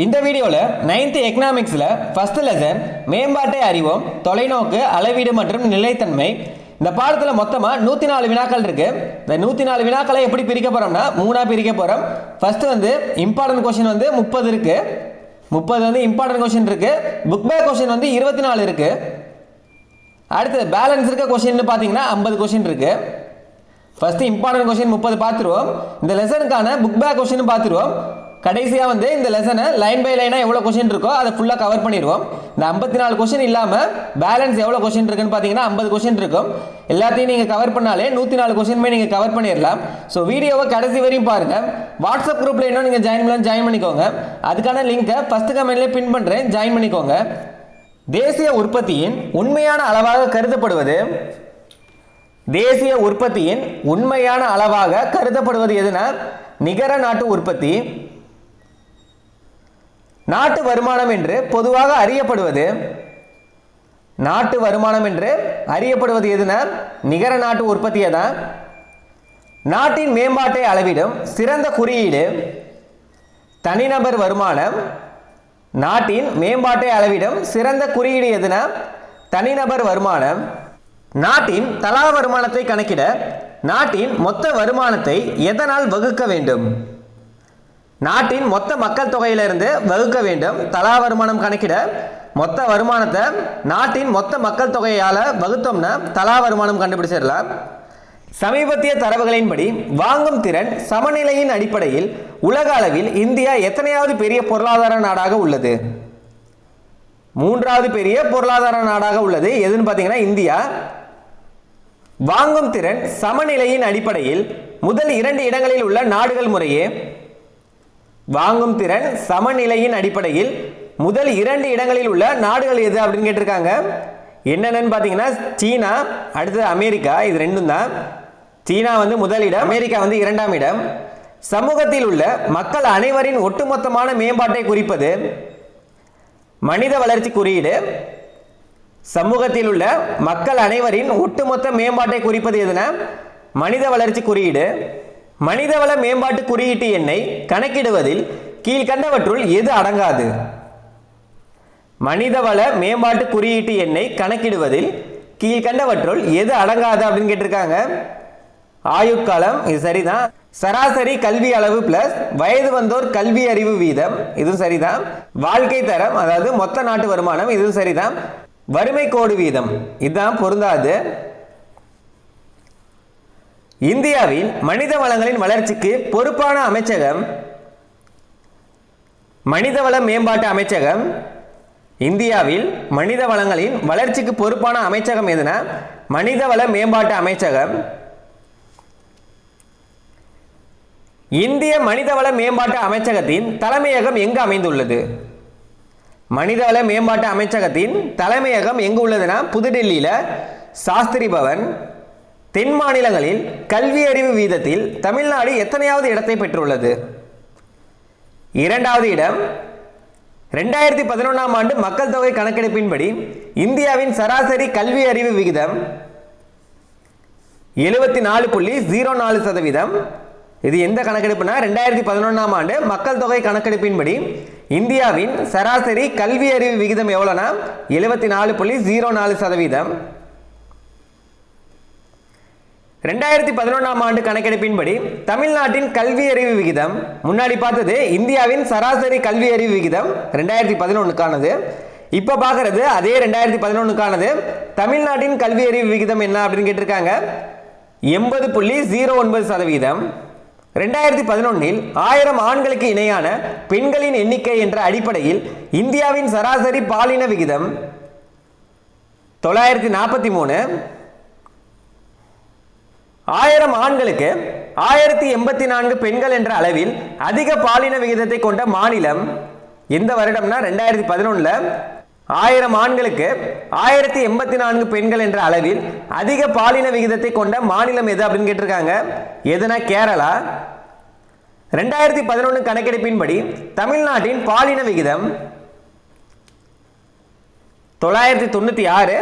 இந்த வீடியோல 9th எக்கனாமிக்ஸ்ல first lesson மேம்பாட்டை அறிவோம் தொலைநோக்கு அளவீடு மற்றும் நிலைத்தன்மை. இந்த பாடத்துல மொத்தமா 104 வினாக்கள் இருக்கு. இந்த 104 வினாக்களை எப்படி பிரிக்க போறோம்னா மூணா பிரிக்க போறோம். ஃபர்ஸ்ட் இம்பார்ட்டன்ட் क्वेश्चन 30 இருக்கு. 30 இம்பார்ட்டன்ட் क्वेश्चन இருக்கு. புக் பேக் क्वेश्चन 24 இருக்கு. அடுத்து பேலன்ஸ் இருக்க क्वेश्चन பாத்தீங்கன்னா 50 क्वेश्चन இருக்கு. ஃபர்ஸ்ட் இம்பார்ட்டன்ட் क्वेश्चन 30 பார்த்துருவோம். இந்த லெசனுக்கான புக் பேக் क्वेश्चन பார்த்துருவோம். கடைசியா இந்த லெசனை லைன் பை லைனா எவ்வளவு क्वेश्चन இருக்கோ அதை ஃபுல்லா கவர் பண்ணிடுவோம். இந்த 54 क्वेश्चन இல்லாம பேலன்ஸ் எவ்வளவு क्वेश्चन இருக்குன்னு பாத்தீங்கன்னா 50 क्वेश्चन இருக்கும். எல்லாத்தையும் நீங்க கவர் பண்ணாலே 104 क्वेश्चन நீங்க கவர் பண்ணிடலாம். சோ வீடியோவை கடைசி வரையும் பாருங்க. வாட்ஸ்அப் குரூப்ல இன்னும் நீங்க ஜாயின் பண்ணிக்கோங்க. அதுக்கான லிங்கை ஃபர்ஸ்ட் கமெண்ட்ல பின் பண்றேன், ஜாயின் பண்ணிக்கோங்க. தேசிய உற்பத்தியின் உண்மையான அளவாக கருதப்படுவது எதுனா நிகர நாட்டு உற்பத்தி. நாட்டு வருமானம் என்று பொதுவாக அறியப்படுவது எதுனா நிகர நாட்டு உற்பத்தியை தான். நாட்டின் மேம்பாட்டை அளவிடும் சிறந்த குறியீடு தனிநபர் வருமானம். நாட்டின் மேம்பாட்டை அளவிடும் சிறந்த குறியீடு எதுனா தனிநபர் வருமானம். நாட்டின் தலா வருமானத்தை கணக்கிட நாட்டின் மொத்த வருமானத்தை எதனால் வகுக்க வேண்டும்? நாட்டின் மொத்த மக்கள் தொகையிலிருந்து வகுக்க வேண்டும். தலா வருமானம் கணக்கிட மொத்த வருமானத்தை நாட்டின் மொத்த மக்கள் தொகையால வகுத்தோம்னா தலா வருமானம் கண்டுபிடிச்சிடலாம். சமீபத்திய தரவுகளின்படி வாங்கும் திறன் சமநிலையின் அடிப்படையில் உலக அளவில் இந்தியா எத்தனையாவது பெரிய பொருளாதார நாடாக உள்ளது? 3வது பெரிய பொருளாதார நாடாக உள்ளது. எதுன்னு பாத்தீங்கன்னா இந்தியா. வாங்கும் திறன் சமநிலையின் அடிப்படையில் முதல் 2 இடங்களில் உள்ள நாடுகள் முறையே வாங்கும் திறன் சமநிலையின் அடிப்படையில் முதல் 2 இடங்களில் உள்ள நாடுகள் எது அப்படின்னு கேட்டிருக்காங்க. என்னென்னு பாத்தீங்கன்னா சீனா, அடுத்தது அமெரிக்கா. இது ரெண்டும் தான். சீனா முதல் இடம், அமெரிக்கா 2ஆம் இடம். சமூகத்தில் உள்ள மக்கள் அனைவரின் ஒட்டுமொத்தமான மேம்பாட்டை குறிப்பது மனித வளர்ச்சி குறியீடு. சமூகத்தில் உள்ள மக்கள் அனைவரின் ஒட்டுமொத்த மேம்பாட்டை குறிப்பது எதுனா மனித வளர்ச்சி குறியீடு. மனிதவள மேம்பாட்டு குறியீட்டு எண்ணை கணக்கிடுவதில் கீழ்கண்டவற்றுள் எது அடங்காது? மனிதவள மேம்பாட்டு குறியீட்டு எண்ணை கணக்கிடுவதில் கீழ்கண்டவற்றுள் எது அடங்காது அப்படின்னு கேட்டிருக்காங்க. ஆயுட்காலம், இது சரிதான். சராசரி கல்வி அளவு பிளஸ் வயது வந்தோர் கல்வி அறிவு வீதம், இதுவும் சரிதான். வாழ்க்கை தரம், அதாவது மொத்த நாட்டு வருமானம், இதுவும் சரிதான். வறுமை கோடு வீதம், இதுதான் பொருந்தாது. இந்தியாவில் மனித வளங்களின் வளர்ச்சிக்கு பொறுப்பான அமைச்சகம் மனிதவள மேம்பாட்டு அமைச்சகம். இந்தியாவில் மனித வளங்களின் வளர்ச்சிக்கு பொறுப்பான அமைச்சகம் எதுனா மனிதவள மேம்பாட்டு அமைச்சகம். இந்திய மனிதவள மேம்பாட்டு அமைச்சகத்தின் தலைமையகம் எங்கு அமைந்துள்ளது? மனிதவள மேம்பாட்டு அமைச்சகத்தின் தலைமையகம் எங்கு உள்ளதுன்னா புதுடெல்லியில சாஸ்திரி பவன். தென் மாநிலங்களில் கல்வி அறிவு வீதத்தில் தமிழ்நாடு எத்தனையாவது இடத்தை பெற்றுள்ளது? 2வது இடம். 2011ஆம் ஆண்டு மக்கள் தொகை கணக்கெடுப்பின்படி இந்தியாவின் சராசரி கல்வி அறிவு விகிதம் 74.04%. இது எந்த கணக்கெடுப்புனா 2011ஆம் ஆண்டு மக்கள் தொகை கணக்கெடுப்பின்படி இந்தியாவின் சராசரி கல்வி அறிவு விகிதம் எவ்வளவுனா 74.04%. 2011ஆம் ஆண்டு கணக்கெடுப்பின்படி தமிழ்நாட்டின் கல்வி அறிவு விகிதம், முன்னாடி பார்த்தது இந்தியாவின் சராசரி கல்வி அறிவு விகிதம் 2011க்கானது. இப்ப பார்க்கறது அதே 2011க்கானது. தமிழ்நாட்டின் கல்வி அறிவு விகிதம் என்ன அப்படின்னு கேட்டிருக்காங்க. 80.09%. 2011இல் 1000 ஆண்களுக்கு இணையான பெண்களின் எண்ணிக்கை என்ற அடிப்படையில் இந்தியாவின் சராசரி பாலின விகிதம் 943. 1000 ஆண்களுக்கு 1084 பெண்கள் என்ற அளவில் அதிக பாலின விகிதத்தை கொண்ட மாநிலம் எந்த வருடம்னா 2011ல 1000 ஆண்களுக்கு 1084 பெண்கள் என்ற அளவில் அதிக பாலின விகிதத்தை கொண்ட மாநிலம் எது அப்படின்னு கேட்டிருக்காங்க. எதுனா கேரளா. 2011 கணக்கெடுப்பின்படி தமிழ்நாட்டின் பாலின விகிதம் 996.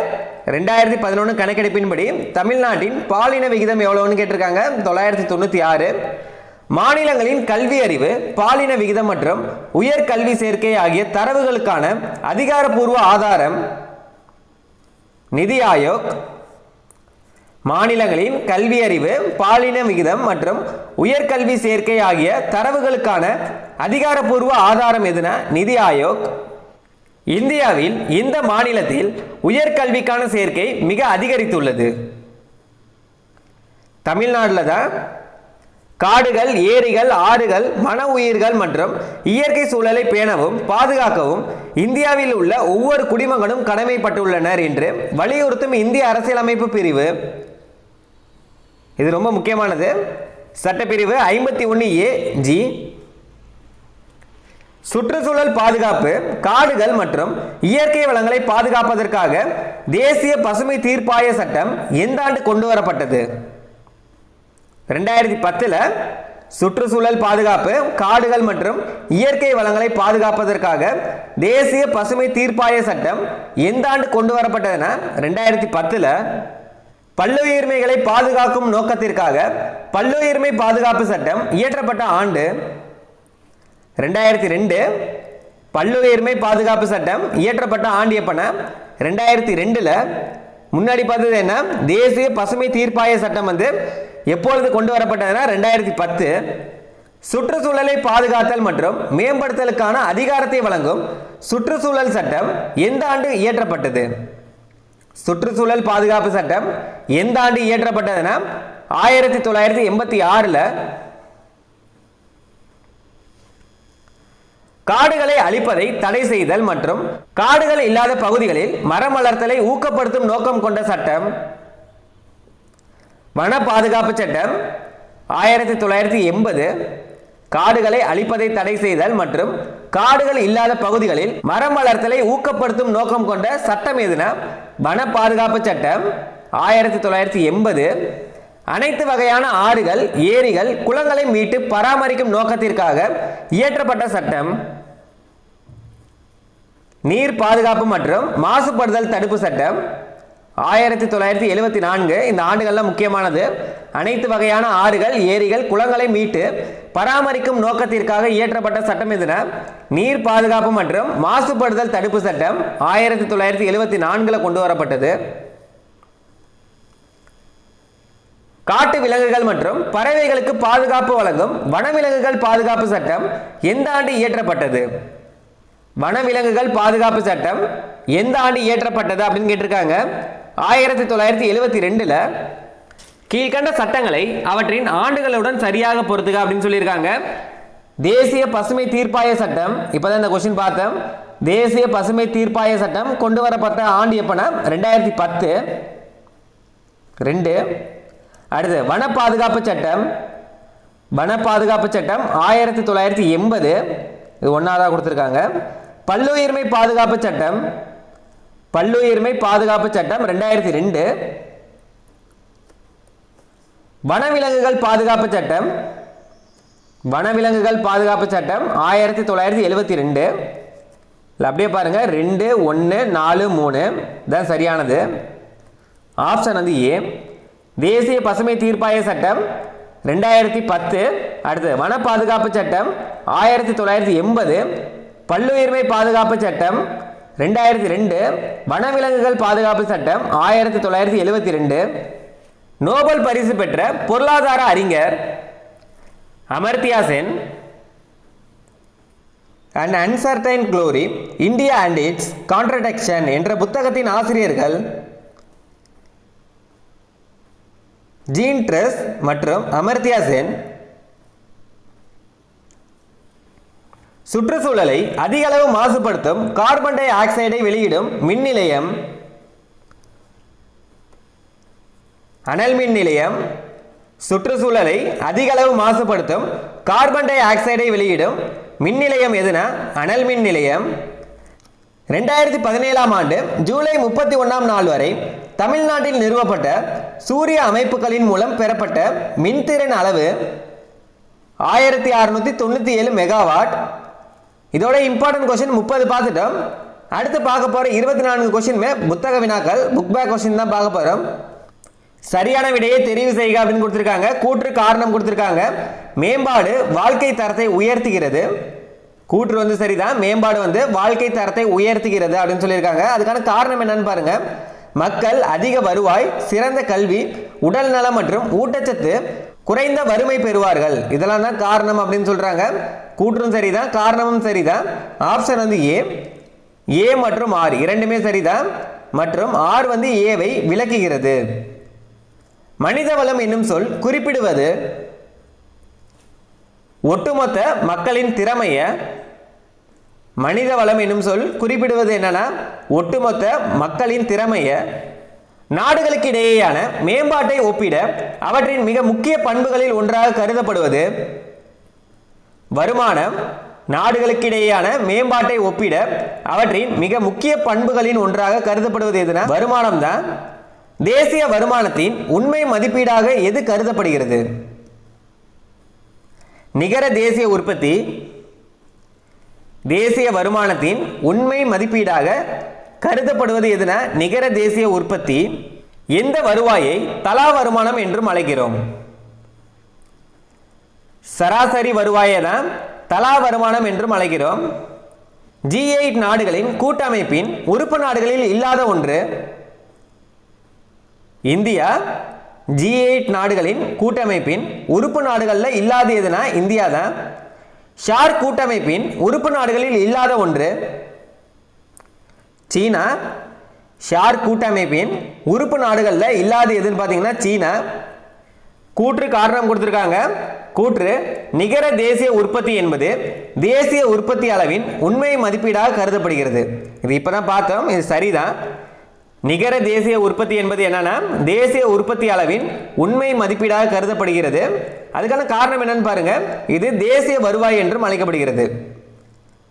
2011 கணக்கெடுப்பின்படி தமிழ்நாட்டின் பாலின விகிதம் எவ்வளவுன்னு கேட்டிருக்காங்க. 996. மாநிலங்களின் கல்வி அறிவு, பாலின விகிதம் மற்றும் உயர் கல்வி சேர்க்கை ஆகிய தரவுகளுக்கான அதிகாரப்பூர்வ ஆதாரம் நிதி ஆயோக். மாநிலங்களின் கல்வி அறிவு, பாலின விகிதம் மற்றும் உயர்கல்வி சேர்க்கை ஆகிய தரவுகளுக்கான அதிகாரப்பூர்வ ஆதாரம் எதுனா நிதி ஆயோக். இந்தியாவில் இந்த மாநிலத்தில் உயர்கல்விக்கான சேர்க்கை மிக அதிகரித்துள்ளது. தமிழ்நாட்டில் தான். காடுகள், ஏரிகள், ஆறுகள், வன உயிர்கள் மற்றும் இயற்கை சூழலை பேணவும் பாதுகாக்கவும் இந்தியாவில் உள்ள ஒவ்வொரு குடிமகனும் கடமைப்பட்டுள்ளனர் என்று வலியுறுத்தும் இந்திய அரசியலமைப்பு பிரிவு. இது ரொம்ப முக்கியமானது. சட்டப்பிரிவு 51A(G). சுற்றுச்சூழல் பாதுகாப்பு, காடுகள் மற்றும் இயற்கை வளங்களை பாதுகாப்பதற்காக தேசிய பசுமை தீர்ப்பாய சட்டம் எந்த ஆண்டு கொண்டு வரப்பட்டது? 2010. சுற்றுச்சூழல் பாதுகாப்பு, காடுகள் மற்றும் இயற்கை வளங்களை பாதுகாப்பதற்காக தேசிய பசுமை தீர்ப்பாய சட்டம் எந்த ஆண்டு கொண்டு வரப்பட்டதுன்னா 2010. பல்லுயிர்மைகளை பாதுகாக்கும் நோக்கத்திற்காக பல்லுயிர்மை பாதுகாப்பு சட்டம் இயற்றப்பட்ட ஆண்டு 2002. பல்லுயிர்மை பாதுகாப்பு சட்டம் இயற்றப்பட்ட ஆண்டு எப்பனா 2002. முன்னாடி பார்த்தது என்ன? தேசிய பசுமை தீர்ப்பாய சட்டம் எப்பொழுது கொண்டு வரப்பட்டதுன்னா 2010. சுற்றுச்சூழலை பாதுகாத்தல் மற்றும் மேம்படுத்தலுக்கான அதிகாரத்தை வழங்கும் சுற்றுச்சூழல் சட்டம் எந்த ஆண்டு இயற்றப்பட்டது? சுற்றுச்சூழல் பாதுகாப்பு சட்டம் எந்த ஆண்டு இயற்றப்பட்டதுன்னா 1986. காடுகளை அழிப்பதை தடை செய்தல் மற்றும் காடுகள் இல்லாத பகுதிகளில் மரம் வளர்த்தலை ஊக்கப்படுத்தும் நோக்கம் கொண்ட சட்டம் வன பாதுகாப்பு சட்டம் 1980. காடுகளை அழிப்பதை தடை செய்தல் மற்றும் காடுகள் இல்லாத பகுதிகளில் மரம் வளர்த்தலை ஊக்கப்படுத்தும் நோக்கம் கொண்ட சட்டம் எதுனா வன பாதுகாப்பு சட்டம் 1980. அனைத்து வகையான ஆறுகள், ஏரிகள், குளங்களை மீட்டு பராமரிக்கும் நோக்கத்திற்காக இயற்றப்பட்ட சட்டம் நீர் பாதுகாப்பு மற்றும் மாசுபடுதல் தடுப்பு சட்டம் 1974. இந்த ஆண்டுகள்லாம் முக்கியமானது. அனைத்து வகையான ஆறுகள், ஏரிகள், குளங்களை மீட்டு பராமரிக்கும் நோக்கத்திற்காக இயற்றப்பட்ட சட்டம் எதுனா நீர் பாதுகாப்பு மற்றும் மாசுபடுதல் தடுப்பு சட்டம் 1974 கொண்டு வரப்பட்டது. காட்டு விலங்குகள் மற்றும் பறவைகளுக்கு பாதுகாப்பு வழங்கும் வனவிலங்குகள் பாதுகாப்பு சட்டம் எந்த ஆண்டு இயற்றப்பட்டது? வனவிலங்குகள் பாதுகாப்பு சட்டம் எந்த ஆண்டு இயற்றப்பட்டது அப்படின்னு கேட்டிருக்காங்க. 1972. கீழ்கண்ட சட்டங்களை அவற்றின் ஆண்டுகளுடன் சரியாக பொறுத்துக அப்படின்னு சொல்லியிருக்காங்க. தேசிய பசுமை தீர்ப்பாய சட்டம், இப்போதான் இந்த கொஸ்டின் பார்த்தோம். தேசிய பசுமை தீர்ப்பாய சட்டம் கொண்டு வரப்பட்ட ஆண்டு எப்பனா 2010. 2. அடுத்து வன பாதுகாப்பு சட்டம். வன பாதுகாப்பு சட்டம் 1980. இது ஒன்றாவதாக கொடுத்துருக்காங்க. பல்லுயிர்மை பாதுகாப்பு சட்டம். பல்லுயிர்மை பாதுகாப்பு சட்டம் 2002. வனவிலங்குகள் பாதுகாப்பு சட்டம். வனவிலங்குகள் பாதுகாப்பு சட்டம் 1972. அப்படியே பாருங்க 2, 1, 4, 3 தான் சரியானது. Option A. தேசிய பசுமை தீர்ப்பாய சட்டம் 2010. அடுத்து வன பாதுகாப்பு சட்டம் 1980. பல்லுயிர்மை பாதுகாப்பு சட்டம் 2002. வனவிலங்குகள் பாதுகாப்பு சட்டம் 1972. நோபல் பரிசு பெற்ற பொருளாதார அறிஞர் Amartya Sen. An Uncertain Glory, India and its Contradiction என்ற புத்தகத்தின் ஆசிரியர்கள் ஜீன் ட்ரெஸ் மற்றும் அமர்த்தியா சென். சுற்றுச்சூழலை அதிக அளவு மாசுபடுத்தும் கார்பன் டை ஆக்சைடை வெளியிடும் மின் நிலையம் அனல் மின் நிலையம். சுற்றுச்சூழலை அதிக அளவு மாசுபடுத்தும் கார்பன் டை ஆக்சைடை வெளியிடும் மின் நிலையம் எதுனா அனல் மின் நிலையம். 2017 ஆண்டு ஜூலை 31 நாள் வரை தமிழ்நாட்டில் நிறுவப்பட்ட சூரிய அமைப்புகளின் மூலம் பெறப்பட்ட மின்திறன் அளவு 1697 மெகாவாட். இதோட இம்பார்ட்டன்ட் கொஸ்டின் 30 பார்த்துட்டோம். அடுத்து பார்க்க போகிற 24 கொஸ்டின் புத்தக வினாக்கள், புக் பேக் கொஸ்டின் தான் பார்க்க போகிறோம். சரியான விடையை தெரிவு செய்க அப்படின்னு கொடுத்துருக்காங்க. கூற்று காரணம் கொடுத்துருக்காங்க. மேம்பாடு வாழ்க்கை தரத்தை உயர்த்துகிறது. கூற்று வந்து சரிதான், மேம்பாடு வந்து வாழ்க்கை தரத்தை உயர்த்துகிறது அப்படின்னு சொல்லியிருக்காங்க. அதுக்கான காரணம் என்னன்னு பாருங்க. மக்கள் அதிக வருவாய், சிறந்த கல்வி, உடல் நலம் மற்றும் ஊட்டச்சத்து, குறைந்த வறுமை பெறுவார்கள். இதெல்லாம் தான் காரணம் அப்படின்னு சொல்றாங்க. கூற்றும் சரிதான், காரணமும் சரிதான். ஆப்ஷன் வந்து ஏ மற்றும் ஆர் இரண்டுமே சரிதான். மற்றும் ஆர் வந்து ஏவை விளக்குகிறது. மனிதவளம் என்னும் சொல் குறிப்பிடுவது ஒட்டுமொத்த மக்களின் திறமைய. மனிதவளம் என்னும் சொல் குறிப்பிடுவது என்னன்னா ஒட்டுமொத்த மக்களின் திறமைய. நாடுகளுக்கு இடையேயான மேம்பாட்டை ஒப்பிட அவற்றின் மிக முக்கிய பண்புகளில் ஒன்றாக கருதப்படுவது வருமானம். நாடுகளுக்கு இடையேயான மேம்பாட்டை ஒப்பிட அவற்றின் மிக முக்கிய பண்புகளின் ஒன்றாக கருதப்படுவது எதுனா வருமானம் தான். தேசிய வருமானத்தின் உண்மை மதிப்பீடாக எது கருதப்படுகிறது? நிகர தேசிய உற்பத்தி. தேசிய வருமானத்தின் உண்மை மதிப்பீடாக கருதப்படுவது எதுனா நிகர தேசிய உற்பத்தி. எந்த வருவாயை தலா வருமானம் என்றும் அழைக்கிறோம்? சராசரி வருவாயை தான் தலா வருமானம் என்றும் அழைக்கிறோம். G8 நாடுகளின் கூட்டமைப்பின் உறுப்பு நாடுகளில் இல்லாத ஒன்று. இந்தியா G8 நாடுகளின் கூட்டமைப்பின் உறுப்பு நாடுகளில் இல்லாத எதுனா இந்தியா தான். ஷார்க் கூட்டமைப்பின் உறுப்பு நாடுகளில் இல்லாத ஒன்று. சீனா. ஷார்க் கூட்டமைப்பின் உறுப்பு நாடுகளில் இல்லாத எதுன்னு பார்த்தீங்கன்னா சீனா. கூற்று காரணம் கொடுத்திருக்காங்க. கூற்று நிகர தேசிய உற்பத்தி என்பது தேசிய உற்பத்தி அளவின் உண்மை மதிப்பீடாக கருதப்படுகிறது. இது இப்பதான் பார்த்தோம், இது சரிதான். நிகர தேசிய உற்பத்தி என்பது என்னன்னா தேசிய உற்பத்தி அளவின் உண்மை மதிப்பீடாக கருதப்படுகிறது. அதுக்கான காரணம் என்னன்னு பாருங்க. இது தேசிய வருவாய் என்றும் அழைக்கப்படுகிறது.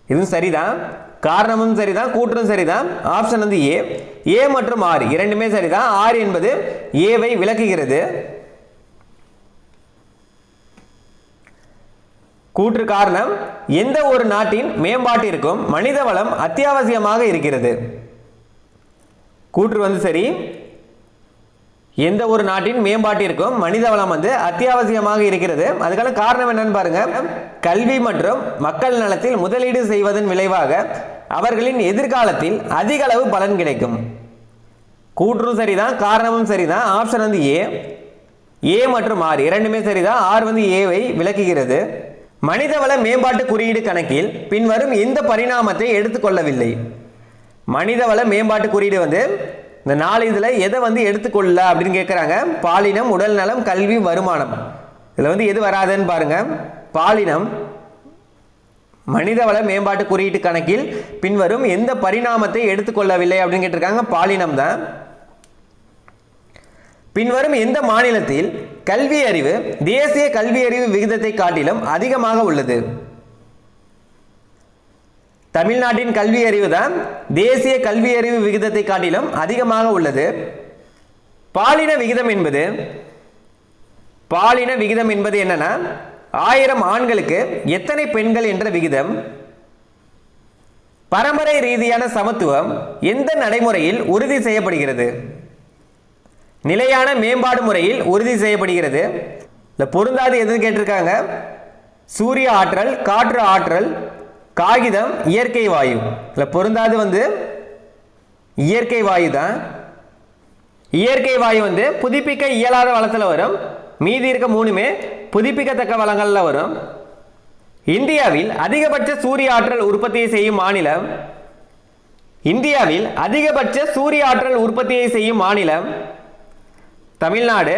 இதுவும் சரிதான், காரணமும் சரிதான், கூற்றும் சரிதான். ஆப்ஷன் வந்து ஏ மற்றும் ஆர் இரண்டுமே சரிதான். ஆர் என்பது ஏவை விளக்குகிறது. கூற்று காரணம் எந்த ஒரு நாட்டின் மேம்பாட்டிற்கும் மனித வளம் அத்தியாவசியமாக இருக்கிறது. கூற்று வந்து சரி. எந்த ஒரு நாட்டின் மேம்பாட்டிற்கும் மனித வளம் வந்து அத்தியாவசியமாக இருக்கிறது. அதுக்கான காரணம் என்னன்னு பாருங்க. கல்வி மற்றும் மக்கள் நலத்தில் முதலீடு செய்வதன் விளைவாக அவர்களின் எதிர்காலத்தில் அதிக அளவு பலன் கிடைக்கும். கூற்றும் சரிதான், காரணமும் சரிதான். ஆப்ஷன் வந்து ஏ மற்றும் ஆர் இரண்டுமே சரிதான். ஆர் வந்து ஏவை விளக்குகிறது. மனிதவள மேம்பாட்டு குறியீடு கணக்கில் பின்வரும் எந்த பரிணாமத்தை எடுத்துக்கொள்ளவில்லை? மனிதவள மேம்பாட்டு குறியீடு வந்து இந்த 4 இதுல எதை வந்து எடுத்துக்கொள்ள அப்படின்னு கேட்குறாங்க. பாலினம், உடல் நலம், கல்வி, வருமானம். இதில் வந்து எது வராதுன்னு பாருங்க. பாலினம். மனிதவள மேம்பாட்டு குறியீட்டு கணக்கில் பின்வரும் எந்த பரிணாமத்தை எடுத்துக்கொள்ளவில்லை அப்படின்னு கேட்டிருக்காங்க. பாலினம் தான். பின்வரும் எந்த மாநிலத்தில் கல்வி அறிவு தேசிய கல்வி அறிவு விகிதத்தை காட்டிலும் அதிகமாக உள்ளது? தமிழ்நாட்டின் கல்வி அறிவு தான் தேசிய கல்வி அறிவு விகிதத்தை காட்டிலும் அதிகமாக உள்ளது. பாலின விகிதம் என்பது என்னன்னா 1000 ஆண்களுக்கு எத்தனை பெண்கள் என்ற விகிதம். பரம்பரை ரீதியான சமத்துவம் எந்த நடைமுறையில் உறுதி செய்யப்படுகிறது? நிலையான மேம்பாடு முறையில் உறுதி செய்யப்படுகிறது. இந்த பொருந்தாது எதுன்னு கேட்டிருக்காங்க. சூரிய ஆற்றல், காற்று ஆற்றல், காகிதம், இயற்கை வாயு. இல்லை பொருந்தாது வந்து இயற்கை வாயு தான். இயற்கை வாயு வந்து புதுப்பிக்க இயலாத வளத்தில் வரும். மீதி இருக்க 3மே புதுப்பிக்கத்தக்க வளங்களில் வரும். இந்தியாவில் அதிகபட்ச சூரிய ஆற்றல் உற்பத்தியை செய்யும் மாநிலம். இந்தியாவில் அதிகபட்ச சூரிய ஆற்றல் உற்பத்தியை செய்யும் மாநிலம் தமிழ்நாடு.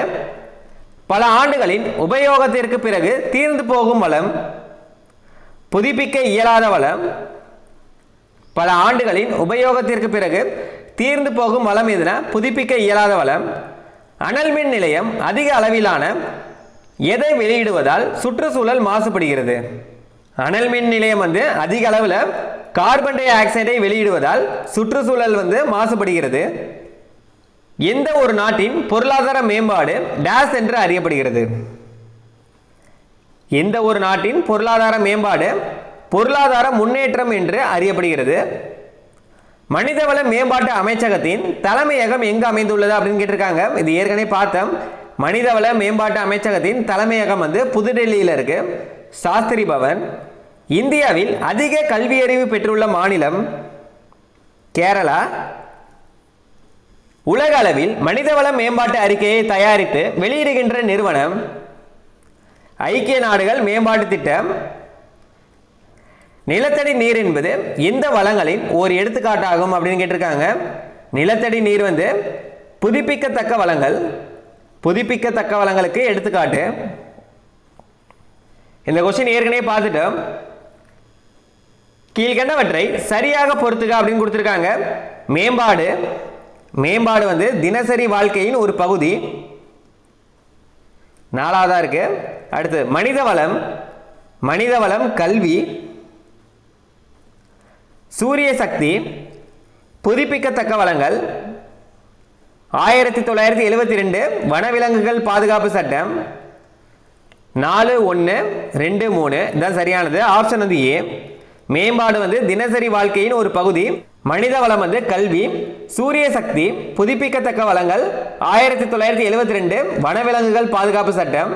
பல ஆண்டுகளின் உபயோகத்திற்கு பிறகு தீர்ந்து போகும் வளம் புதுப்பிக்க இயலாத வளம். பல ஆண்டுகளின் உபயோகத்திற்கு பிறகு தீர்ந்து போகும் வளம் எதுனா புதுப்பிக்க இயலாத வளம். அனல் மின் நிலையம் அதிக அளவிலான எதை வெளியிடுவதால் சுற்றுச்சூழல் மாசுபடுகிறது? அனல் மின் நிலையம் வந்து அதிக அளவில் கார்பன் டை ஆக்சைடை வெளியிடுவதால் சுற்றுச்சூழல் வந்து மாசுபடுகிறது. எந்த ஒரு நாட்டின் பொருளாதார மேம்பாடு டேஸ் என்று அறியப்படுகிறது? எந்த ஒரு நாட்டின் பொருளாதார மேம்பாடு பொருளாதார முன்னேற்றம் என்று அறியப்படுகிறது. மனிதவள மேம்பாட்டு அமைச்சகத்தின் தலைமையகம் எங்கு அமைந்துள்ளது அப்படின்னு கேட்டிருக்காங்க. இது ஏற்கனவே பார்த்தோம். மனிதவள மேம்பாட்டு அமைச்சகத்தின் தலைமையகம் வந்து புதுடெல்லியில் இருக்கு, சாஸ்திரி பவன். இந்தியாவில் அதிக கல்வியறிவு பெற்றுள்ள மாநிலம் கேரளா. உலக அளவில் மனிதவள மேம்பாட்டு அறிக்கையை தயாரித்து வெளியிடுகின்ற நிறுவனம் ஐக்கிய நாடுகள் மேம்பாட்டு திட்டம். நிலத்தடி நீர் என்பது எந்த வளங்களின் ஒரு எடுத்துக்காட்டாகும் அப்படின்னு கேட்டிருக்காங்க. நிலத்தடி நீர் வந்து புதுப்பிக்கத்தக்க வளங்கள், புதுப்பிக்கத்தக்க வளங்களுக்கு எடுத்துக்காட்டு. இந்த கொஸ்டின் ஏற்கனவே பார்த்துட்டோம். கீழ்கண்டவற்றை சரியாக பொறுத்துக்க அப்படின்னு கொடுத்துருக்காங்க. மேம்பாடு, மேம்பாடு வந்து தினசரி வாழ்க்கையின் ஒரு பகுதி, நாலாவதா இருக்கு. அடுத்து மனிதவளம், மனிதவளம் கல்வி. சூரிய சக்தி, புதுப்பிக்கத்தக்க வளங்கள். 1972 வனவிலங்குகள் பாதுகாப்பு சட்டம். 4.1.2.3 இதுதான் சரியானது. ஆப்ஷன் வந்து ஏ. மேம்பாடு வந்து தினசரி வாழ்க்கையின் ஒரு பகுதி, மனித வளம் வந்து கல்வி, சூரிய சக்தி, புதுப்பிக்கத்தக்க வளங்கள், 1972 வனவிலங்குகள் பாதுகாப்பு சட்டம்.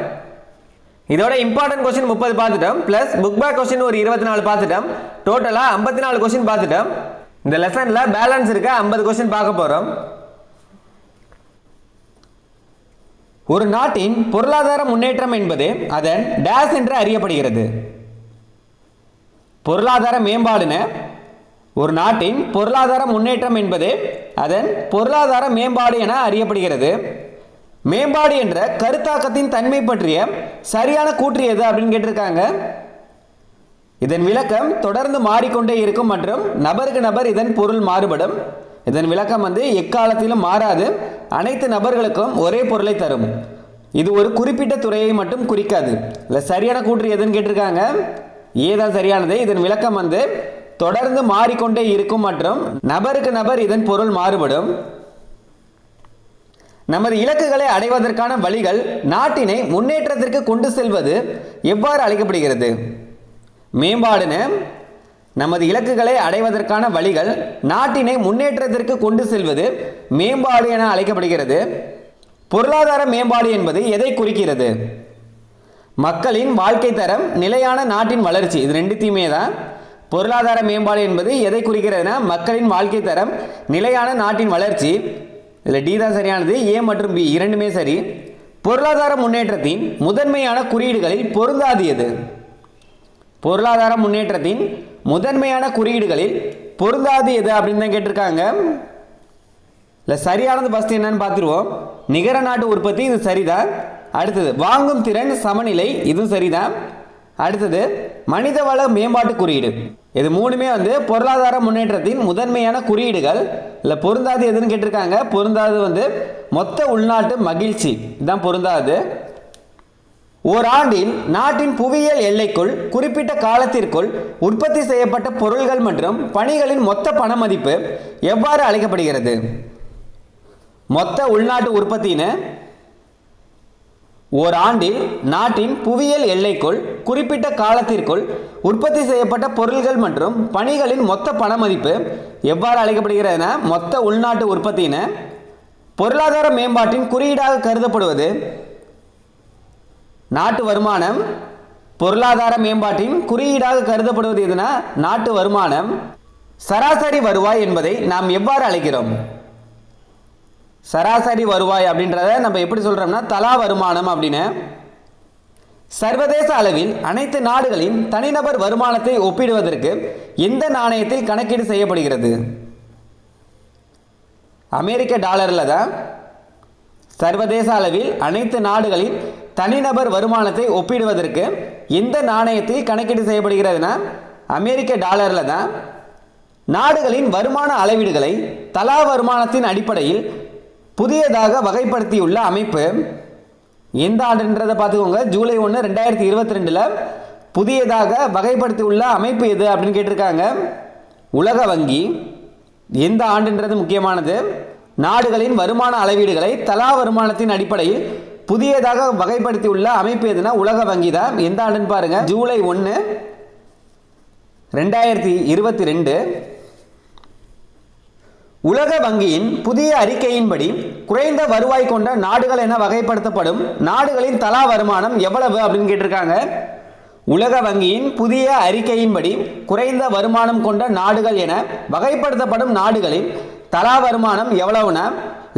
இதோட இம்பார்ட்டன்ட் கொஸ்டின் 30 பார்த்துட்டோம், பிளஸ் புக் பேக் கொஸ்டின் ஒரு 24 பார்த்துட்டோம். டோட்டலா 54 கொஸ்டின் பார்த்துட்டோம். இந்த லெசன்ல பேலன்ஸ் இருக்க 50 கொஸ்டின் பார்க்க போறோம். ஒரு நாட்டின் பொருளாதார முன்னேற்றம் என்பது அதன் டேஸ் என்று அறியப்படுகிறது. பொருளாதார மேம்பாடுன ஒரு நாட்டின் பொருளாதார முன்னேற்றம் என்பது அதன் பொருளாதார மேம்பாடு என அறியப்படுகிறது. மேம்பாடு என்ற கருத்தாக்கத்தின் தன்மை பற்றிய சரியான கூற்று எது அப்படின்னு கேட்டிருக்காங்க. இதன் விளக்கம் தொடர்ந்து மாறிக்கொண்டே இருக்கும் மற்றும் நபருக்கு நபர் இதன் பொருள் மாறுபடும். இதன் விளக்கம் வந்து எக்காலத்திலும் மாறாது, அனைத்து நபர்களுக்கும் ஒரே பொருளை தரும். இது ஒரு குறிப்பிட்ட துறையை மட்டும் குறிக்காது. இல்லை சரியான கூற்று எதுன்னு கேட்டிருக்காங்க. ஏதான் சரியானது. இதன் விளக்கம் வந்து தொடர்ந்து மாறிக்கொண்டே இருக்கும் மற்றும் நபருக்கு நபர் இதன் பொருள் மாறுபடும். நமது இலக்குகளை அடைவதற்கான வழிகள் நாட்டினை முன்னேற்றத்திற்கு கொண்டு செல்வது எவ்வாறு அழைக்கப்படுகிறது? மேம்பாடுன நமது இலக்குகளை அடைவதற்கான வழிகள் நாட்டினை முன்னேற்றத்திற்கு கொண்டு செல்வது மேம்பாடு என அழைக்கப்படுகிறது. பொருளாதார மேம்பாடு என்பது எதை குறிக்கிறது? மக்களின் வாழ்க்கை தரம், நிலையான நாட்டின் வளர்ச்சி. இது ரெண்டுத்தையுமே தான். பொருளாதார மேம்பாடு என்பது எதை குறிக்கிறதுனா மக்களின் வாழ்க்கை தரம், நிலையான நாட்டின் வளர்ச்சி. இதில் டி தான் சரியானது. ஏ மற்றும் பி இரண்டுமே சரி. பொருளாதார முன்னேற்றத்தின் முதன்மையான குறியீடுகளில் பொருந்தாது எது? பொருளாதார முன்னேற்றத்தின் முதன்மையான குறியீடுகளில் பொருந்தாது எது அப்படின்னு தான் கேட்டிருக்காங்க. இல்லை சரியானது ஃபர்ஸ்ட் என்னன்னு பார்த்துருவோம். நிகர நாட்டு உற்பத்தி, இது சரிதான். அடுத்தது வாங்கும் திறன் சமநிலை, இதுவும் சரிதான். அடுத்தது மனிதவள மேம்பாட்டு குறியீடு. இது மூணுமே வந்து பொருளாதார முன்னேற்றத்தின் முதன்மையான குறியீடுகள். இல்லை பொருந்தாது எதுன்னு கேட்டிருக்காங்க. பொருந்தாது வந்து மொத்த உள்நாட்டு மகிழ்ச்சி, இதுதான் பொருந்தாது. ஓராண்டில் நாட்டின் புவியியல் எல்லைக்குள் குறிப்பிட்ட காலத்திற்குள் உற்பத்தி செய்யப்பட்ட பொருள்கள் மற்றும் பணிகளின் மொத்த பண மதிப்பு எவ்வாறு அழைக்கப்படுகிறது? மொத்த உள்நாட்டு உற்பத்தின்னு ஓராண்டில் நாட்டின் புவியியல் எல்லைக்குள் குறிப்பிட்ட காலத்திற்குள் உற்பத்தி செய்யப்பட்ட பொருள்கள் மற்றும் பணிகளின் மொத்த பண மதிப்பு எவ்வாறு அழைக்கப்படுகிறதுனா மொத்த உள்நாட்டு உற்பத்தின்னு. பொருளாதார மேம்பாட்டின் குறியீடாக கருதப்படுவது நாட்டு வருமானம். பொருளாதார மேம்பாட்டின் குறியீடாக கருதப்படுவது எதுனா நாட்டு வருமானம். சராசரி வருவாய் என்பதை நாம் எவ்வாறு அழைக்கிறோம்? சராசரி வருவாய் அப்படின்றத நம்ம எப்படி சொல்றோம்னா தலா வருமானம் அப்படின்னு. சர்வதேச அளவில் அனைத்து நாடுகளின் தனிநபர் வருமானத்தை ஒப்பிடுவதற்கு எந்த நாணயத்தில் கணக்கீடு செய்யப்படுகிறது? அமெரிக்க டாலர்ல தான். சர்வதேச அளவில் அனைத்து நாடுகளின் தனிநபர் வருமானத்தை ஒப்பிடுவதற்கு எந்த நாணயத்தில் கணக்கீடு செய்யப்படுகிறதுனா அமெரிக்க டாலர்ல தான். நாடுகளின் வருமான அளவீடுகளை தலா வருமானத்தின் அடிப்படையில் புதியதாக வகைப்படுத்தியுள்ள அமைப்பு எந்த ஆண்டுன்றதை பார்த்துக்கோங்க. ஜூலை 1, 2022 புதியதாக வகைப்படுத்தியுள்ள அமைப்பு எது அப்படின்னு கேட்டிருக்காங்க. உலக வங்கி. எந்த ஆண்டுன்றது முக்கியமானது. நாடுகளின் வருமான அளவீடுகளை தலா வருமானத்தின் அடிப்படையில் புதியதாக வகைப்படுத்தியுள்ள அமைப்பு எதுனா உலக வங்கி தான். எந்த ஆண்டுன்னு பாருங்க. ஜூலை 1, 2022. உலக வங்கியின் புதிய அறிக்கையின்படி குறைந்த வருவாய் கொண்ட நாடுகள் என வகைப்படுத்தப்படும் நாடுகளின் தலா வருமானம் எவ்வளவு அப்படின்னு கேட்டிருக்காங்க. உலக வங்கியின் புதிய அறிக்கையின்படி குறைந்த வருமானம் கொண்ட நாடுகள் என வகைப்படுத்தப்படும் நாடுகளின் தலா வருமானம் எவ்வளவுனா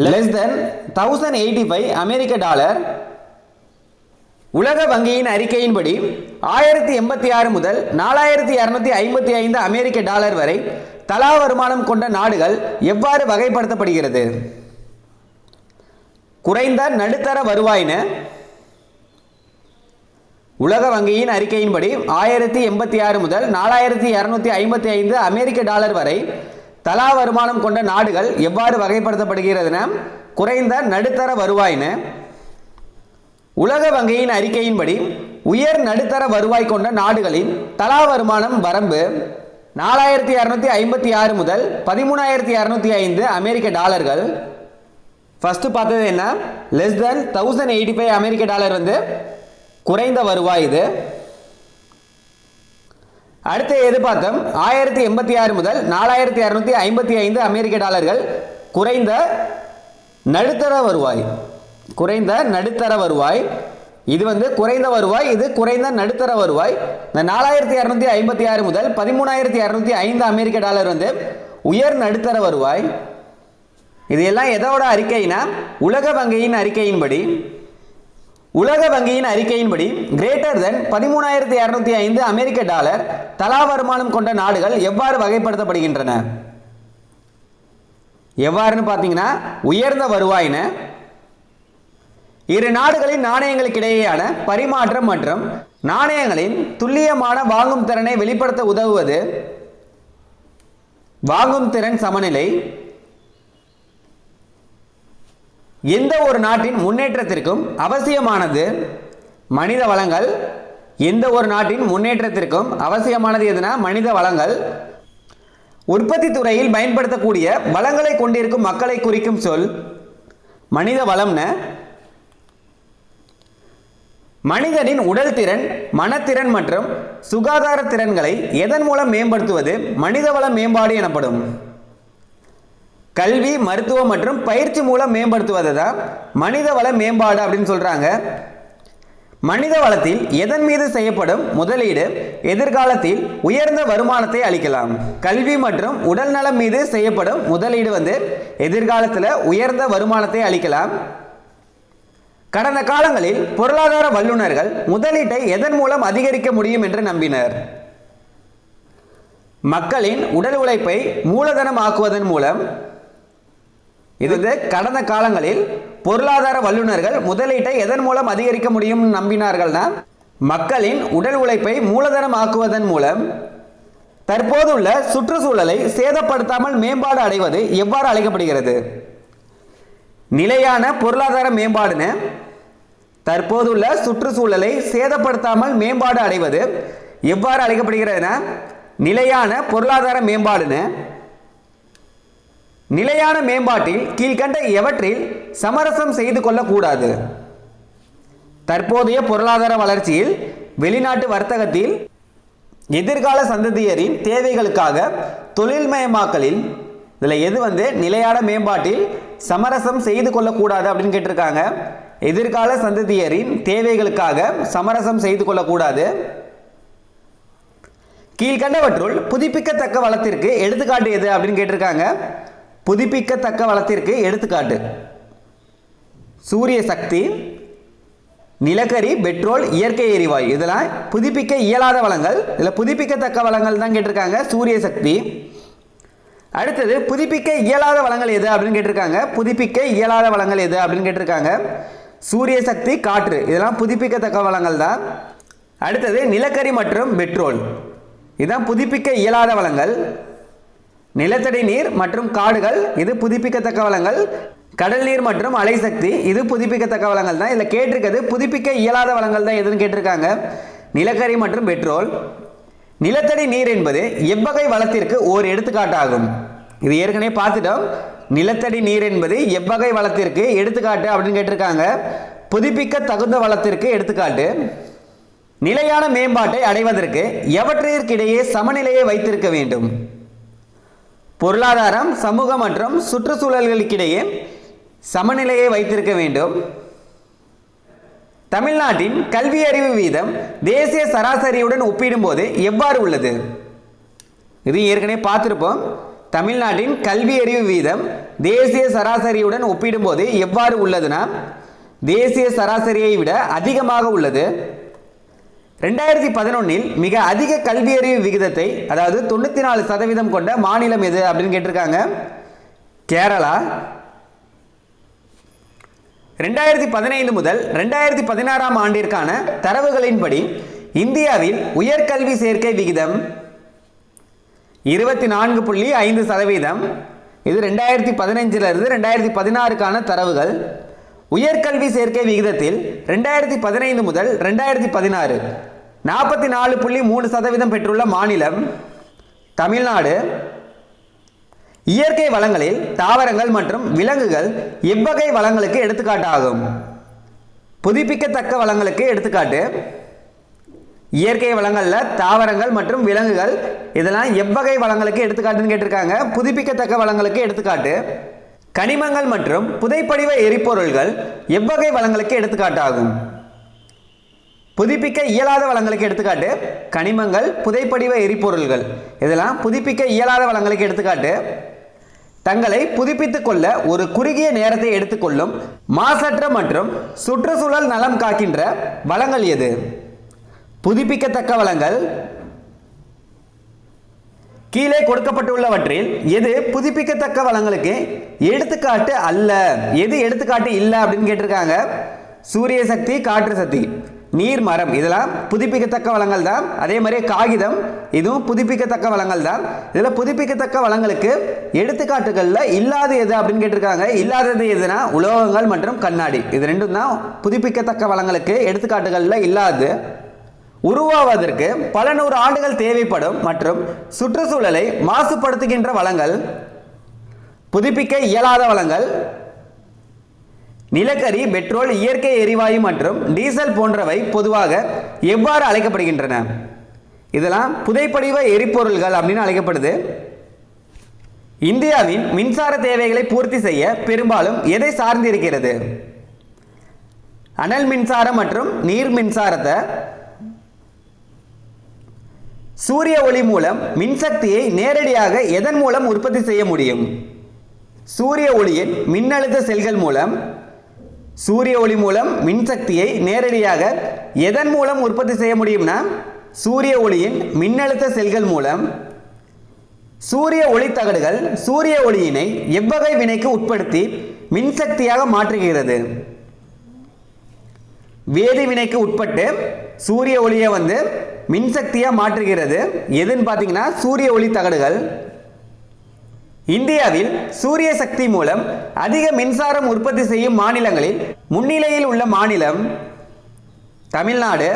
less than 1085 அமெரிக்க டாலர். உலக வங்கியின் அறிக்கையின்படி 1086 முதல் 4255 அமெரிக்க டாலர் வரை தலா வருமானம் கொண்ட நாடுகள் எவ்வாறு வகைப்படுத்தப்படுகிறது? குறைந்த நடுத்தர வருவாயின. உலக வங்கியின் அறிக்கையின்படி 1086 முதல் 4255 அமெரிக்க டாலர் வரை தலா வருமானம் கொண்ட நாடுகள் எவ்வாறு வகைப்படுத்தப்படுகிறதுனா குறைந்த நடுத்தர வருவாயின. உலக வங்கியின் அறிக்கையின்படி உயர் நடுத்தர வருவாய் கொண்ட நாடுகளின் தலா வருமானம் வரம்பு 4256 முதல் 13205 அமெரிக்க டாலர்கள். ஃபர்ஸ்ட் பார்த்தது என்ன? less than 1085 அமெரிக்க டாலர் குறைந்த வருவாய் இது. அடுத்து எது பார்த்தோம்? 1086 முதல் 4255 அமெரிக்க டாலர்கள் குறைந்த நடுத்தர வருவாய். குறைந்த நடுத்தர வருவாய் இது குறைந்த வருவாய், இது குறைந்த நடுத்தர வருவாய். இந்த 4256 முதல் 13205 அமெரிக்க டாலர் உயர் நடுத்தர வருவாய். இது எல்லாம் எதோட அறிக்கைனா உலக வங்கியின் அறிக்கையின்படி. உலக வங்கியின் அறிக்கையின்படி கிரேட்டர் தென் 13205 அமெரிக்க டாலர் தலா வருமானம் கொண்ட நாடுகள் எவ்வாறு வகைப்படுத்தப்படுகின்றன? எவ்வாறுன்னு பார்த்தீங்கன்னா உயர்ந்த வருவாயின. இரு நாடுகளின் நாணயங்களுக்கு இடையேயான பரிமாற்றம் மற்றும் நாணயங்களின் துல்லியமான வாங்கும் திறனை வெளிப்படுத்த உதவுவது வாங்கும் திறன் சமநிலை. எந்த ஒரு நாட்டின் முன்னேற்றத்திற்கும் அவசியமானது மனித வளங்கள். எந்த ஒரு நாட்டின் முன்னேற்றத்திற்கும் அவசியமானது எதுனா மனித வளங்கள். உற்பத்தி துறையில் பயன்படுத்தக்கூடிய வளங்களை கொண்டிருக்கும் மக்களை குறிக்கும் சொல் மனித வளம்னு. மனிதனின் உடல் திறன், மனத்திறன் மற்றும் சுகாதார திறன்களை எதன் மூலம் மேம்படுத்துவது மனிதவள மேம்பாடு எனப்படும். கல்வி, மருத்துவம் மற்றும் பயிற்சி மூலம் மேம்படுத்துவது தான் மனிதவள மேம்பாடு அப்படின்னு சொல்றாங்க. மனித வளத்தில் எதன் மீது செய்யப்படும் முதலீடு எதிர்காலத்தில் உயர்ந்த வருமானத்தை அளிக்கலாம். கல்வி மற்றும் உடல் நலம் மீது செய்யப்படும் முதலீடு எதிர்காலத்தில் உயர்ந்த வருமானத்தை அளிக்கலாம். கடந்த காலங்களில் பொருளாதார வல்லுநர்கள் முதலீட்டை எதன் மூலம் அதிகரிக்க முடியும் என்று நம்பினர்? மக்களின் உடல் உழைப்பை மூலதனம் ஆக்குவதன் மூலம். இது கடந்த காலங்களில் பொருளாதார வல்லுநர்கள் முதலீட்டை எதன் மூலம் அதிகரிக்க முடியும் நம்பினார்கள்னா மக்களின் உடல் உழைப்பை மூலதனம் ஆக்குவதன் மூலம். தற்போதுள்ள சுற்றுச்சூழலை சேதப்படுத்தாமல் மேம்பாடு அடைவது எவ்வாறு அழைக்கப்படுகிறது? நிலையான பொருளாதார மேம்பாடுன்னு. தற்போதுள்ள சுற்றுச்சூழலை சேதப்படுத்தாமல் மேம்பாடு அடைவது எவ்வாறு அழைக்கப்படுகிறதுனா நிலையான பொருளாதார மேம்பாடுன்னு. நிலையான மேம்பாட்டில் கீழ்கண்ட எவற்றில் சமரசம் செய்து கொள்ளக்கூடாது? தற்போதைய பொருளாதார வளர்ச்சியில், வெளிநாட்டு வர்த்தகத்தில், எதிர்கால சந்ததியரின் தேவைகளுக்காக தொழில்மயமாக்கலில். இதில் எது நிலையான மேம்பாட்டில் சமரசம் செய்து கொள்ளக்கூடாது அப்படின்னு கேட்டிருக்காங்க. எதிர்கால சந்ததியரின் தேவைகளுக்காக சமரசம் செய்து கொள்ளக்கூடாது. கீழ்கண்டவற்றுள் புதுப்பிக்கத்தக்க வளத்திற்கு எடுத்துக்காட்டு எது அப்படின்னு கேட்டிருக்காங்க. புதுப்பிக்கத்தக்க வளத்திற்கு எடுத்துக்காட்டு சூரிய சக்தி, நிலக்கரி, பெட்ரோல், இயற்கை எரிவாயு. இதெல்லாம் புதுப்பிக்க இயலாத வளங்கள். இதில் புதுப்பிக்கத்தக்க வளங்கள் தான் கேட்டிருக்காங்க சூரிய சக்தி. அடுத்தது புதுப்பிக்க இயலாத வளங்கள் எது அப்படின்னு கேட்டிருக்காங்க. புதுப்பிக்க இயலாத வளங்கள் எது அப்படின்னு கேட்டிருக்காங்க. சூரிய சக்தி, காற்று. இதெல்லாம் புதுப்பிக்கத்தக்க வளங்கள் தான். அடுத்தது நிலக்கரி மற்றும் பெட்ரோல். இதுதான் புதுப்பிக்க இயலாத வளங்கள். நிலத்தடி நீர் மற்றும் காடுகள் இது புதுப்பிக்கத்தக்க வளங்கள். கடல் நீர் மற்றும் அலை சக்தி இது புதுப்பிக்கத்தக்க வளங்கள் தான். இதில் கேட்டிருக்கிறது புதுப்பிக்க இயலாத வளங்கள் தான் எதுன்னு கேட்டிருக்காங்க. நிலக்கரி மற்றும் பெட்ரோல். நிலத்தடி நீர் என்பது எவ்வகை வளத்திற்கு ஓர் எடுத்துக்காட்டாகும்? இது ஏற்கனவே பார்த்துட்டோம். நிலத்தடி நீர் என்பது எவ்வகை வளத்திற்கு எடுத்துக்காட்டு அப்படின்னு கேட்டிருக்காங்க. புதுப்பிக்க தகுந்த வளத்திற்கு எடுத்துக்காட்டு. நிலையான மேம்பாட்டை அடைவதற்கு எவற்றிற்கிடையே சமநிலையை வைத்திருக்க வேண்டும்? பொருளாதாரம், சமூகம் மற்றும் சுற்றுச்சூழல்களுக்கிடையே சமநிலையை வைத்திருக்க வேண்டும். தமிழ்நாட்டின் கல்வி அறிவு வீதம் தேசிய சராசரியுடன் ஒப்பிடும்போது எவ்வாறு உள்ளது? இது ஏற்கனவே பார்த்திருப்போம். தமிழ்நாட்டின் கல்வி அறிவு வீதம் தேசிய சராசரியுடன் ஒப்பிடும்போது எவ்வாறு உள்ளதுன்னா தேசிய சராசரியை விட அதிகமாக உள்ளது. 2011 மிக அதிக கல்வி அறிவு விகிதத்தை, அதாவது 94% கொண்ட மாநிலம் எது அப்படின்னு கேட்டிருக்காங்க. கேரளா. 2015 முதல் 2016 ஆண்டிற்கான தரவுகளின்படி இந்தியாவில் உயர்கல்வி சேர்க்கை விகிதம் 24.5%. இது 2015 2016க்கான தரவுகள். உயர்கல்வி சேர்க்கை விகிதத்தில் 2015 முதல் 2016 44.3% பெற்றுள்ள மாநிலம் தமிழ்நாடு. இயற்கை வளங்களில் தாவரங்கள் மற்றும் விலங்குகள் எவ்வகை வளங்களுக்கு எடுத்துக்காட்டாகும்? புதுப்பிக்கத்தக்க வளங்களுக்கு எடுத்துக்காட்டு. இயற்கை வளங்கள்ல தாவரங்கள் மற்றும் விலங்குகள் இதெல்லாம் எவ்வகை வளங்களுக்கு எடுத்துக்காட்டுன்னு கேட்டிருக்காங்க. புதுப்பிக்கத்தக்க வளங்களுக்கு எடுத்துக்காட்டு. கனிமங்கள் மற்றும் புதைப்படிவ எரிபொருள்கள் எவ்வகை வளங்களுக்கு எடுத்துக்காட்டாகும்? புதுப்பிக்க இயலாத வளங்களுக்கு எடுத்துக்காட்டு. கனிமங்கள், புதைப்படிவ எரிபொருள்கள் இதெல்லாம் புதுப்பிக்க இயலாத வளங்களுக்கு எடுத்துக்காட்டு. தங்களை புதுப்பித்துக் கொள்ள ஒரு குறுகிய நேரத்தை எடுத்துக்கொள்ளும் மாசற்ற மற்றும் சுற்றுச்சூழல் நலம் காக்கின்ற வளங்கள் எது? புதுப்பிக்கத்தக்க வளங்கள். கீழே கொடுக்கப்பட்டுள்ளவற்றில் எது புதுப்பிக்கத்தக்க வளங்களுக்கு எடுத்துக்காட்டு அல்ல? எது எடுத்துக்காட்டு இல்லை அப்படின்னு கேட்டிருக்காங்க. சூரிய சக்தி, காற்று சக்தி, நீர், மரம் இதெல்லாம் புதுப்பிக்கத்தக்க வளங்கள் தான். அதே மாதிரி காகிதம், இதுவும் புதுப்பிக்கத்தக்க வளங்கள் தான். இதில் புதுப்பிக்கத்தக்க வளங்களுக்கு எடுத்துக்காட்டுகளில் இல்லாத எது அப்படின்னு கேட்டிருக்காங்க. இல்லாதது எதுனா உலோகங்கள் மற்றும் கண்ணாடி. இது ரெண்டும் தான் புதுப்பிக்கத்தக்க வளங்களுக்கு எடுத்துக்காட்டுகளில் இல்லாது. உருவாவதற்கு பல நூறு ஆண்டுகள் தேவைப்படும் மற்றும் சுற்றுச்சூழலை மாசுபடுத்துகின்ற வளங்கள் புதுப்பிக்க இயலாத வளங்கள். நிலக்கரி, பெட்ரோல், இயற்கை எரிவாயு மற்றும் டீசல் போன்றவை பொதுவாக எவ்வாறு அழைக்கப்படுகின்றன? இதெல்லாம் புதைப்படிவ எரிபொருள்கள் அப்படின்னு அழைக்கப்படுது. இந்தியாவின் மின்சார தேவைகளை பூர்த்தி செய்ய பெரும்பாலும் எதை சார்ந்திருக்கிறது? அனல் மின்சாரம் மற்றும் நீர் மின்சாரத்தை. சூரிய ஒளி மூலம் மின்சக்தியை நேரடியாக எதன் மூலம் உற்பத்தி செய்ய முடியும்? சூரிய ஒளியின் மின்னழுத்த செல்கள் மூலம். சூரிய ஒளி மூலம் மின்சக்தியை நேரடியாக எதன் மூலம் உற்பத்தி செய்ய முடியும்னா சூரிய ஒளியின் மின்னழுத்த செல்கள் மூலம். சூரிய ஒளி தகடுகள் சூரிய ஒளியினை எவ்வகை வினைக்கு உட்படுத்தி மின்சக்தியாக மாற்றுகிறது? வேதி வினைக்கு உட்பட்டு சூரிய ஒளியை மின்சக்தியாக மாற்றுகிறது. எதுன்னு பார்த்தீங்கன்னா சூரிய ஒளி தகடுகள். இந்தியாவில் சூரிய சக்தி மூலம் அதிக மின்சாரம் உற்பத்தி செய்யும் மாநிலங்களில் முன்னிலையில் உள்ள மாநிலம் தமிழ்நாடு.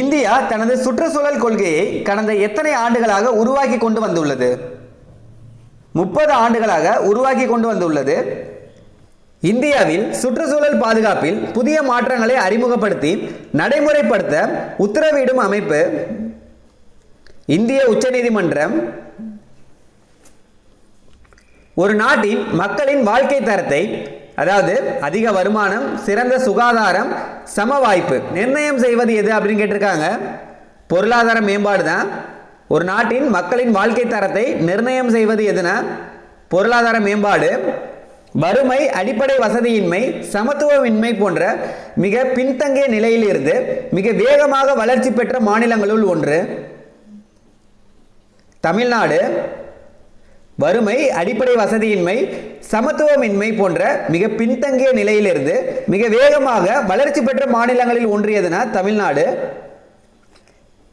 இந்தியா தனது சுற்றுச்சூழல் கொள்கையை கடந்த எத்தனை ஆண்டுகளாக உருவாக்கி கொண்டு வந்துள்ளது? 30 ஆண்டுகளாக உருவாக்கி கொண்டு வந்துள்ளது. இந்தியாவில் சுற்றுச்சூழல் பாதுகாப்பில் புதிய மாற்றங்களை அறிமுகப்படுத்தி நடைமுறைப்படுத்த உத்தரவிடும் அமைப்பு இந்திய உச்சநீதிமன்றம். ஒரு நாட்டின் மக்களின் வாழ்க்கை தரத்தை, அதாவது அதிக வருமானம், சிறந்த சுகாதாரம், சம வாய்ப்பு நிர்ணயம் செய்வது எது அப்படின்னு கேட்டிருக்காங்க. பொருளாதார மேம்பாடு தான். ஒரு நாட்டின் மக்களின் வாழ்க்கை தரத்தை நிர்ணயம் செய்வது எதுனா பொருளாதார மேம்பாடு. வறுமை, அடிப்படை வசதியின்மை, சமத்துவமின்மை போன்ற மிக பின்தங்கிய நிலையில் இருந்து மிக வேகமாக வளர்ச்சி பெற்ற மாநிலங்களுள் ஒன்று தமிழ்நாடு. வறுமை, அடிப்படை வசதியின்மை, சமத்துவமின்மை போன்ற மிக பின்தங்கிய நிலையிலிருந்து மிக வேகமாக வளர்ச்சி பெற்ற மாநிலங்களில் ஒன்றியதுனா தமிழ்நாடு.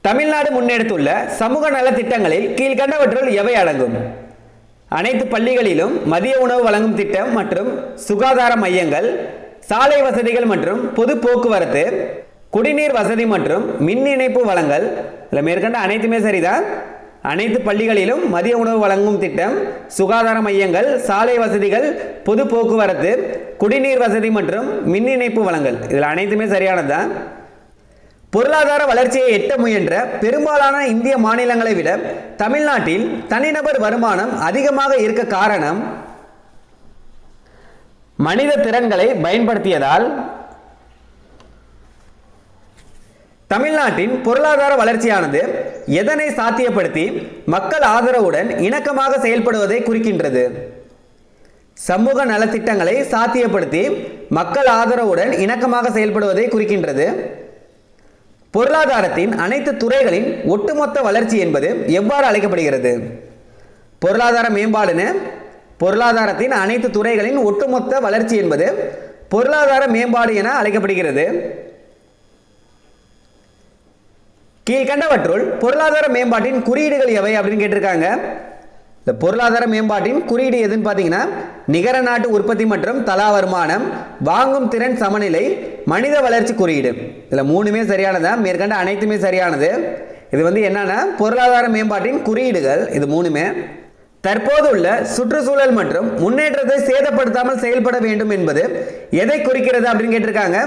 தமிழ்நாடு முன்னெடுத்துள்ள சமூக நலத்திட்டங்களில் கீழ்கண்டவற்றுள் எவை அடங்கும்? அனைத்து பள்ளிகளிலும் மதிய உணவு வழங்கும் திட்டம் மற்றும் சுகாதார மையங்கள், சாலை வசதிகள் மற்றும் பொது போக்குவரத்து, குடிநீர் வசதி மற்றும் மின் இணைப்பு வழங்கல். இல்லை, மேற்கண்ட அனைத்துமே சரிதான். அனைத்து பள்ளிகளிலும் மதிய உணவு வழங்கும் திட்டம், சுகாதார மையங்கள், சாலை வசதிகள், பொது போக்குவரத்து, குடிநீர் வசதி மற்றும் மின் இணைப்பு வழங்கல். இதில் அனைத்துமே சரியானது தான். பொருளாதார வளர்ச்சியை எட்ட முயன்ற பெரும்பாலான இந்திய மாநிலங்களை விட தமிழ்நாட்டில் தனிநபர் வருமானம் அதிகமாக இருக்க காரணம் மனித திறன்களை பயன்படுத்தியதால். தமிழ்நாட்டின் பொருளாதார வளர்ச்சியானது எதனை சாத்தியப்படுத்தி மக்கள் ஆதரவுடன் இணக்கமாக செயல்படுவதை குறிக்கின்றது? சமூக நலத்திட்டங்களை சாத்தியப்படுத்தி மக்கள் ஆதரவுடன் இணக்கமாக செயல்படுவதை குறிக்கின்றது. பொருளாதாரத்தின் அனைத்து துறைகளின் ஒட்டுமொத்த வளர்ச்சி என்பது எவ்வாறு அழைக்கப்படுகிறது? பொருளாதார மேம்பாடுன்னு பொருளாதாரத்தின் அனைத்து துறைகளின் ஒட்டுமொத்த வளர்ச்சி என்பது பொருளாதார மேம்பாடு என அழைக்கப்படுகிறது. கீழ்கண்டவற்றுள் பொருளாதார மேம்பாட்டின் குறியீடுகள் எவை அப்படின்னு கேட்டிருக்காங்க. இந்த பொருளாதார மேம்பாட்டின் குறியீடு எதுன்னு பார்த்தீங்கன்னா நிகர நாட்டு உற்பத்தி மற்றும் தலா வருமானம், வாங்கும் திறன் சமநிலை, மனித வளர்ச்சி குறியீடு. இதில் மூணுமே சரியானதா? மேற்கண்ட அனைத்துமே சரியானது. இது என்னன்னா பொருளாதார மேம்பாட்டின் குறியீடுகள் இது மூணுமே. தற்போது உள்ள சுற்றுச்சூழல் மற்றும் முன்னேற்றத்தை சேதப்படுத்தாமல் செயல்பட வேண்டும் என்பது எதை குறிக்கிறது அப்படின்னு கேட்டிருக்காங்க.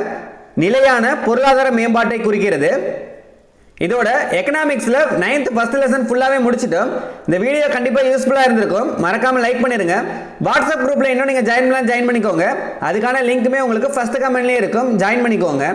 நிலையான பொருளாதார மேம்பாட்டை குறிக்கிறது. இதோட எக்கனாமிக்ஸில் 9th ஃபர்ஸ்ட் லெசன் ஃபுல்லாகவே முடிச்சிட்டோம். இந்த வீடியோ கண்டிப்பாக யூஸ்ஃபுல்லாக இருந்திருக்கும். மறக்காமல் லைக் பண்ணிடுங்க. வாட்ஸ்அப் குரூப்பில் இன்னும் நீங்கள் ஜாயின் பண்ணிக்கோங்க. அதுக்கான லிங்க்குமே உங்களுக்கு ஃபர்ஸ்ட் கமெண்ட்லேயே இருக்கும். ஜாயின் பண்ணிக்கோங்க.